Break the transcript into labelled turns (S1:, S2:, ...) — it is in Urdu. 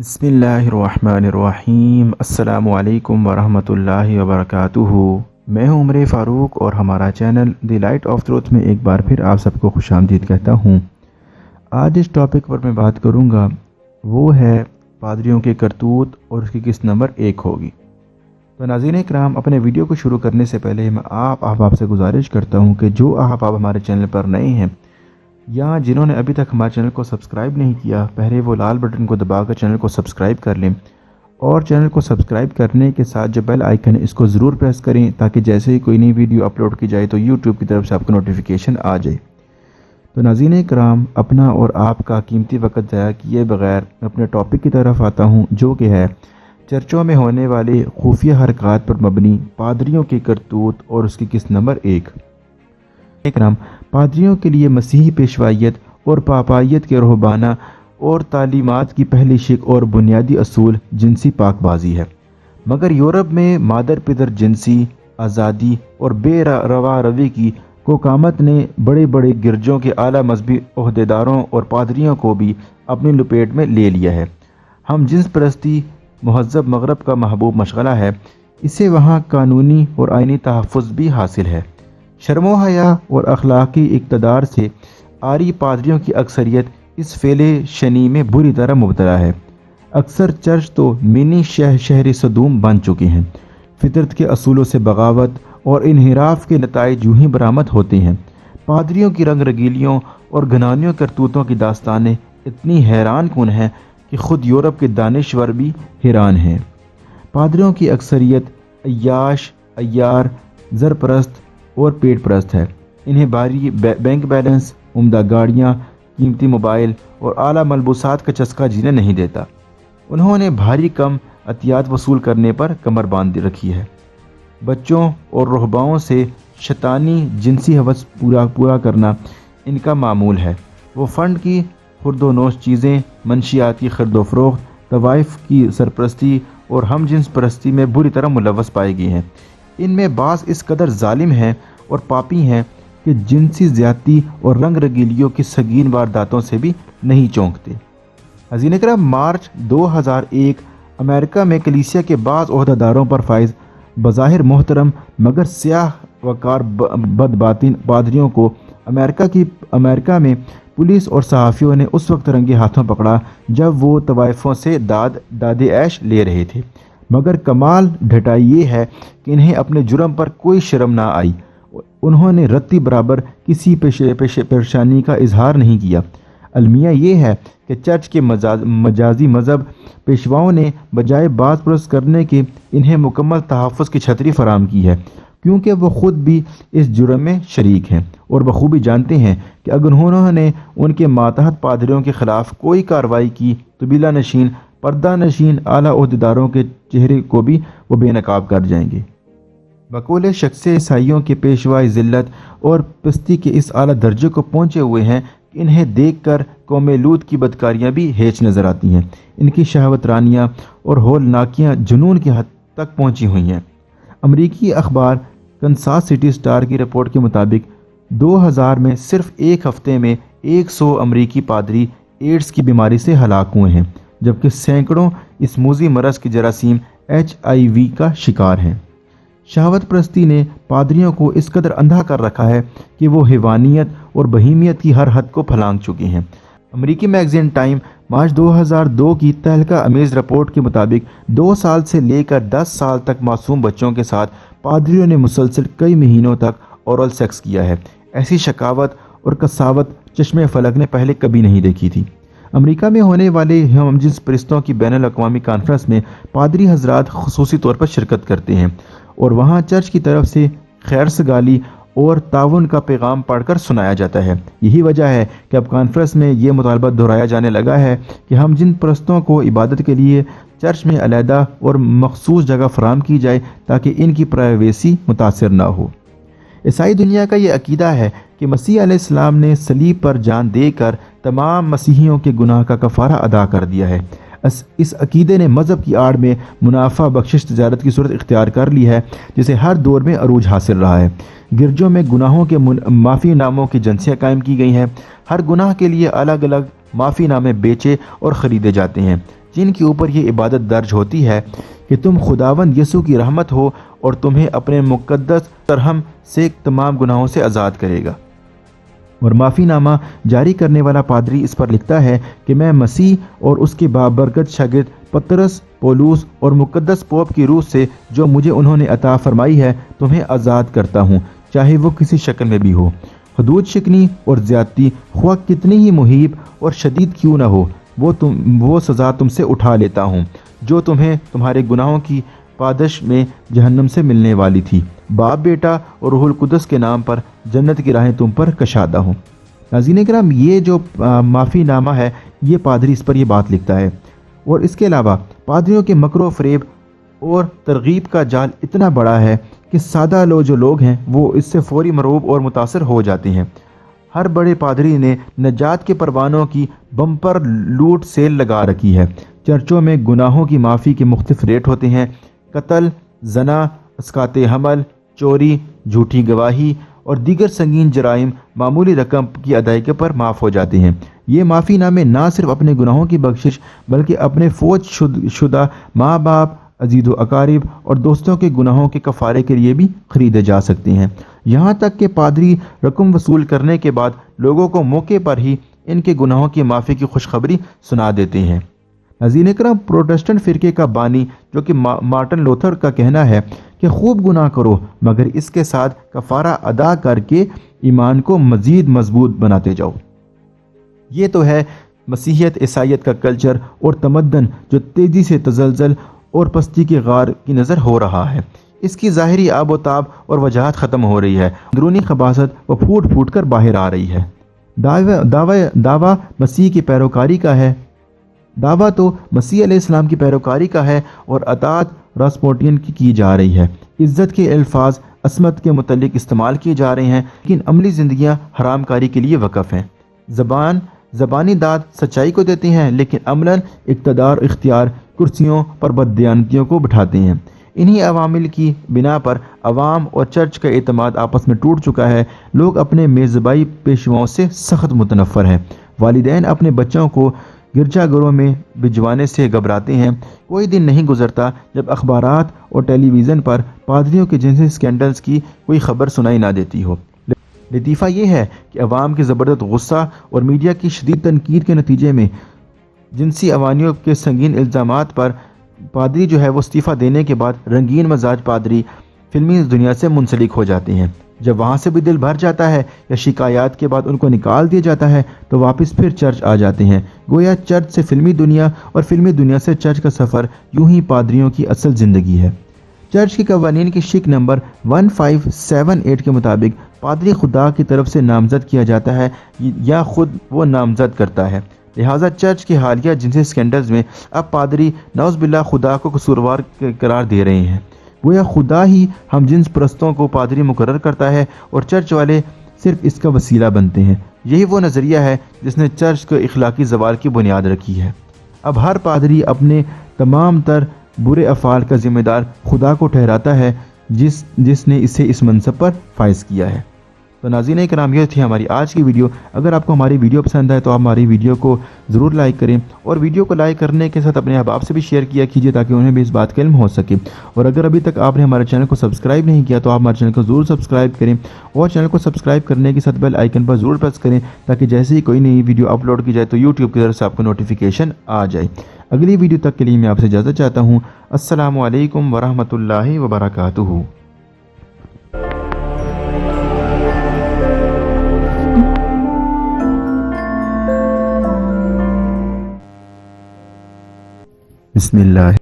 S1: بسم اللہ الرحمن الرحیم۔ السلام علیکم ورحمۃ اللہ وبرکاتہ۔ میں ہوں عمر فاروق اور ہمارا channel the light of truth میں ایک بار پھر آپ سب کو خوش آمدید کہتا ہوں۔ آج اس ٹاپک پر میں بات کروں گا، وہ ہے پادریوں کے کرتوت اور اس کی قسط نمبر 1 ہوگی۔ تو ناظرین کرام، اپنے ویڈیو کو شروع کرنے سے پہلے میں آپ سے گزارش کرتا ہوں کہ جو آپ ہمارے چینل پر نئے ہیں یا جنہوں نے ابھی تک ہمارے چینل کو سبسکرائب نہیں کیا، پہلے وہ لال بٹن کو دبا کر چینل کو سبسکرائب کر لیں، اور چینل کو سبسکرائب کرنے کے ساتھ جو بیل آئیکن ہے اس کو ضرور پریس کریں تاکہ جیسے ہی کوئی نئی ویڈیو اپلوڈ کی جائے تو یوٹیوب کی طرف سے آپ کو نوٹیفیکیشن آ جائے۔ تو ناظرین کرام، اپنا اور آپ کا قیمتی وقت ضائع کیے بغیر میں اپنے ٹاپک کی طرف آتا ہوں، جو کہ ہے چرچوں میں ہونے والے خفیہ حرکات پر مبنی پادریوں کے کرتوت اور اس کی قسط نمبر 1۔ کرام، پادریوں کے لیے مسیحی پیشوائیت اور پاپائیت کے رہبانہ اور تعلیمات کی پہلی شق اور بنیادی اصول جنسی پاک بازی ہے، مگر یورپ میں مادر پدر جنسی آزادی اور بے روا روی کی حکامت نے بڑے بڑے گرجوں کے اعلیٰ مذہبی عہدیداروں اور پادریوں کو بھی اپنی لپیٹ میں لے لیا ہے۔ ہم جنس پرستی مہذب مغرب کا محبوب مشغلہ ہے، اسے وہاں قانونی اور آئینی تحفظ بھی حاصل ہے۔ شرم و حیا اور اخلاقی اقتدار سے عاری پادریوں کی اکثریت اس فعل شنی میں بری طرح مبتلا ہے۔ اکثر چرچ تو منی شہر صدوم بن چکے ہیں۔ فطرت کے اصولوں سے بغاوت اور انحراف کے نتائج یوں ہی برآمد ہوتے ہیں۔ پادریوں کی رنگ رنگیلیوں اور گھنانیوں کرتوتوں کی داستانیں اتنی حیران کن ہیں کہ خود یورپ کے دانشور بھی حیران ہیں۔ پادریوں کی اکثریت عیاش، عیار، زرپرست اور پیٹ پرست ہے۔ انہیں بھاری بینک بیلنس، عمدہ گاڑیاں، قیمتی موبائل اور اعلیٰ ملبوسات کا چسکا جینے نہیں دیتا۔ انہوں نے بھاری کم عطیات وصول کرنے پر کمر باندھ رکھی ہے۔ بچوں اور رہباؤں سے شیطانی جنسی ہوس پورا کرنا ان کا معمول ہے۔ وہ فنڈ کی خرد و نوش چیزیں، منشیات کی خرد و فروخت، طوائف کی سرپرستی اور ہم جنس پرستی میں بری طرح ملوث پائے گئے ہیں۔ ان میں بعض اس قدر ظالم ہیں اور پاپی ہیں کہ جنسی زیادتی اور رنگ رنگیلیوں کی سنگین وارداتوں سے بھی نہیں چونکتے۔ حضرین کرام، مارچ 2001 امریکہ میں کلیسیا کے بعض عہدیداروں پر فائز بظاہر محترم مگر سیاہ وقار بدباطن پادریوں کو امریکہ میں پولیس اور صحافیوں نے اس وقت رنگے ہاتھوں پکڑا جب وہ طوائفوں سے داد عیش لے رہے تھے، مگر کمال ڈھٹائی یہ ہے کہ انہیں اپنے جرم پر کوئی شرم نہ آئی۔ انہوں نے رتی برابر کسی پریشانی کا اظہار نہیں کیا۔ المیہ یہ ہے کہ چرچ کے مجازی مذہب پیشواؤں نے بجائے باز پرست کرنے کے انہیں مکمل تحفظ کی چھتری فراہم کی ہے، کیونکہ وہ خود بھی اس جرم میں شریک ہیں اور بخوبی جانتے ہیں کہ اگر انہوں نے ان کے ماتحت پادریوں کے خلاف کوئی کارروائی کی تو بلا نشین پردہ نشین اعلیٰ عہدیداروں کے چہرے کو بھی وہ بے نقاب کر جائیں گے۔ بقول شخص عیسائیوں کے پیشوائی ذلت اور پستی کے اس اعلیٰ درجے کو پہنچے ہوئے ہیں کہ انہیں دیکھ کر قوم لوط کی بدکاریاں بھی ہیچ نظر آتی ہیں۔ ان کی شہوت رانیاں اور ہولناکیاں جنون کی حد تک پہنچی ہوئی ہیں۔ امریکی اخبار کنساس سٹی اسٹار کی رپورٹ کے مطابق 2000 میں صرف ایک ہفتے میں 100 امریکی پادری ایڈز کی بیماری سے ہلاک ہوئے ہیں، جبکہ سینکڑوں اس موذی مرض کی جراثیم HIV کا شکار ہیں۔ شہوت پرستی نے پادریوں کو اس قدر اندھا کر رکھا ہے کہ وہ حیوانیت اور بہیمیت کی ہر حد کو پھلانگ چکے ہیں۔ امریکی میگزین ٹائم مارچ 2002 کی تہلکہ امیز رپورٹ کے مطابق 2 سال سے لے کر 10 سال تک معصوم بچوں کے ساتھ پادریوں نے مسلسل کئی مہینوں تک اورل سیکس کیا ہے۔ ایسی شقاوت اور قساوت چشم فلک نے پہلے کبھی نہیں دیکھی تھی۔ امریکہ میں ہونے والے ہم جنس پرستوں کی بین الاقوامی کانفرنس میں پادری حضرات خصوصی طور پر شرکت کرتے ہیں اور وہاں چرچ کی طرف سے خیر سگالی اور تعاون کا پیغام پڑھ کر سنایا جاتا ہے۔ یہی وجہ ہے کہ اب کانفرنس میں یہ مطالبہ دہرایا جانے لگا ہے کہ ہم جن پرستوں کو عبادت کے لیے چرچ میں علیحدہ اور مخصوص جگہ فراہم کی جائے تاکہ ان کی پرائیویسی متاثر نہ ہو۔ عیسائی دنیا کا یہ عقیدہ ہے کہ مسیح علیہ السلام نے صلیب پر جان دے کر تمام مسیحیوں کے گناہ کا کفارہ ادا کر دیا ہے۔ اس عقیدے نے مذہب کی آڑ میں منافع بخشش تجارت کی صورت اختیار کر لی ہے، جسے ہر دور میں عروج حاصل رہا ہے۔ گرجوں میں گناہوں کے معافی ناموں کی ایجنسیاں قائم کی گئی ہیں۔ ہر گناہ کے لیے الگ الگ معافی نامے بیچے اور خریدے جاتے ہیں۔ جن کے اوپر یہ عبادت درج ہوتی ہے کہ تم خداوند یسوع کی رحمت ہو اور تمہیں اپنے مقدس ترحم سے تمام گناہوں سے آزاد کرے گا۔ اور معافی نامہ جاری کرنے والا پادری اس پر لکھتا ہے کہ میں مسیح اور اس کے بابرکت شاگرد پطرس، پولوس اور مقدس پوپ کی روح سے جو مجھے انہوں نے عطا فرمائی ہے تمہیں آزاد کرتا ہوں، چاہے وہ کسی شکل میں بھی ہو۔ حدود شکنی اور زیادتی خواہ کتنی ہی مہیب اور شدید کیوں نہ ہو، وہ سزا تم سے اٹھا لیتا ہوں جو تمہیں تمہارے گناہوں کی پادش میں جہنم سے ملنے والی تھی۔ باپ، بیٹا اور روح القدس کے نام پر جنت کی راہیں تم پر کشادہ ہوں۔ ناظرین کرام، یہ جو معافی نامہ ہے یہ پادری اس پر یہ بات لکھتا ہے، اور اس کے علاوہ پادریوں کے مکر و فریب اور ترغیب کا جال اتنا بڑا ہے کہ سادہ جو لوگ ہیں وہ اس سے فوری مرعوب اور متاثر ہو جاتے ہیں۔ ہر بڑے پادری نے نجات کے پروانوں کی بمپر لوٹ سیل لگا رکھی ہے۔ چرچوں میں گناہوں کی معافی کے مختلف ریٹ ہوتے ہیں۔ قتل، زنا، اسقاط حمل، چوری، جھوٹی گواہی اور دیگر سنگین جرائم معمولی رقم کی ادائیگی پر معاف ہو جاتے ہیں۔ یہ معافی نامے نہ صرف اپنے گناہوں کی بخشش بلکہ اپنے فوت شدہ ماں باپ، عزیز و اقارب اور دوستوں کے گناہوں کے کفارے کے لیے بھی خریدے جا سکتے ہیں۔ یہاں تک کہ پادری رقم وصول کرنے کے بعد لوگوں کو موقع پر ہی ان کے گناہوں کی معافی کی خوشخبری سنا دیتے ہیں۔ ناظرین اکرام، پروٹسٹنٹ فرقے کا بانی جو کہ مارٹن لوتھر کا کہنا ہے کہ خوب گناہ کرو مگر اس کے ساتھ کفارہ ادا کر کے ایمان کو مزید مضبوط بناتے جاؤ۔ یہ تو ہے مسیحیت، عیسائیت کا کلچر اور تمدن جو تیزی سے تزلزل اور پستی کے غار کی نظر ہو رہا ہے۔ اس کی ظاہری آب و تاب اور وجاہت ختم ہو رہی ہے، اندرونی خباثت وہ پھوٹ پھوٹ کر باہر آ رہی ہے۔ دعویٰ مسیح کی پیروکاری کا ہے، دعویٰ تو مسیح علیہ السلام کی پیروکاری کا ہے اور اطاعت راسپوٹین کی جا رہی ہے۔ عزت کے الفاظ عصمت کے متعلق استعمال کیے جا رہے ہیں، لیکن عملی زندگیاں حرام کاری کے لیے وقف ہیں۔ زبانی داد سچائی کو دیتے ہیں، لیکن عملاً اقتدار اختیار کرسیوں پر بددیانتیوں کو بٹھاتے ہیں۔ انہی عوامل کی بنا پر عوام اور چرچ کا اعتماد آپس میں ٹوٹ چکا ہے۔ لوگ اپنے میزبائی پیشواؤں سے سخت متنفر ہیں۔ والدین اپنے بچوں کو گرجا گھروں میں بھجوانے سے گھبراتے ہیں۔ کوئی دن نہیں گزرتا جب اخبارات اور ٹیلی ویژن پر پادریوں کے جنسی سکینڈلز کی کوئی خبر سنائی نہ دیتی ہو۔ لطیفہ یہ ہے کہ عوام کے زبردست غصہ اور میڈیا کی شدید تنقید کے نتیجے میں جنسی عوانیوں کے سنگین الزامات پر پادری جو ہے وہ استعفیٰ دینے کے بعد رنگین مزاج پادری فلمی دنیا سے منسلک ہو جاتے ہیں۔ جب وہاں سے بھی دل بھر جاتا ہے یا شکایات کے بعد ان کو نکال دیا جاتا ہے تو واپس پھر چرچ آ جاتے ہیں۔ گویا چرچ سے فلمی دنیا اور فلمی دنیا سے چرچ کا سفر یوں ہی پادریوں کی اصل زندگی ہے۔ چرچ کے قوانین کی شق نمبر 1578 کے مطابق پادری خدا کی طرف سے نامزد کیا جاتا ہے یا خود وہ نامزد کرتا ہے۔ لہٰذا چرچ کے حالیہ جنسی سکینڈلز میں اب پادری نعوذ باللہ خدا کو قصوروار قرار دے رہے ہیں۔ گویا خدا ہی ہم جنس پرستوں کو پادری مقرر کرتا ہے اور چرچ والے صرف اس کا وسیلہ بنتے ہیں۔ یہی وہ نظریہ ہے جس نے چرچ کو اخلاقی زوال کی بنیاد رکھی ہے۔ اب ہر پادری اپنے تمام تر برے افعال کا ذمہ دار خدا کو ٹھہراتا ہے جس نے اسے اس منصب پر فائز کیا ہے۔ تو ناظرین کرام، یہ تھی ہماری آج کی ویڈیو۔ اگر آپ کو ہماری ویڈیو پسند آئے تو آپ ہماری ویڈیو کو ضرور لائک کریں، اور ویڈیو کو لائک کرنے کے ساتھ اپنے احباب سے بھی شیئر کیا کیجیے تاکہ انہیں بھی اس بات کا علم ہو سکے۔ اور اگر ابھی تک آپ نے ہمارے چینل کو سبسکرائب نہیں کیا تو آپ ہمارے چینل کو ضرور سبسکرائب کریں، اور چینل کو سبسکرائب کرنے کے ساتھ بیل آئیکن پر ضرور پریس کریں تاکہ جیسے ہی کوئی نئی ویڈیو اپلوڈ کی جائے تو یوٹیوب کی طرف سے آپ کو نوٹیفیکیشن آ جائے۔ اگلی ویڈیو تک کے لیے میں آپ سے اجازت چاہتا ہوں۔ السلام علیکم ورحمۃ اللہ وبرکاتہ۔ بسم اللہ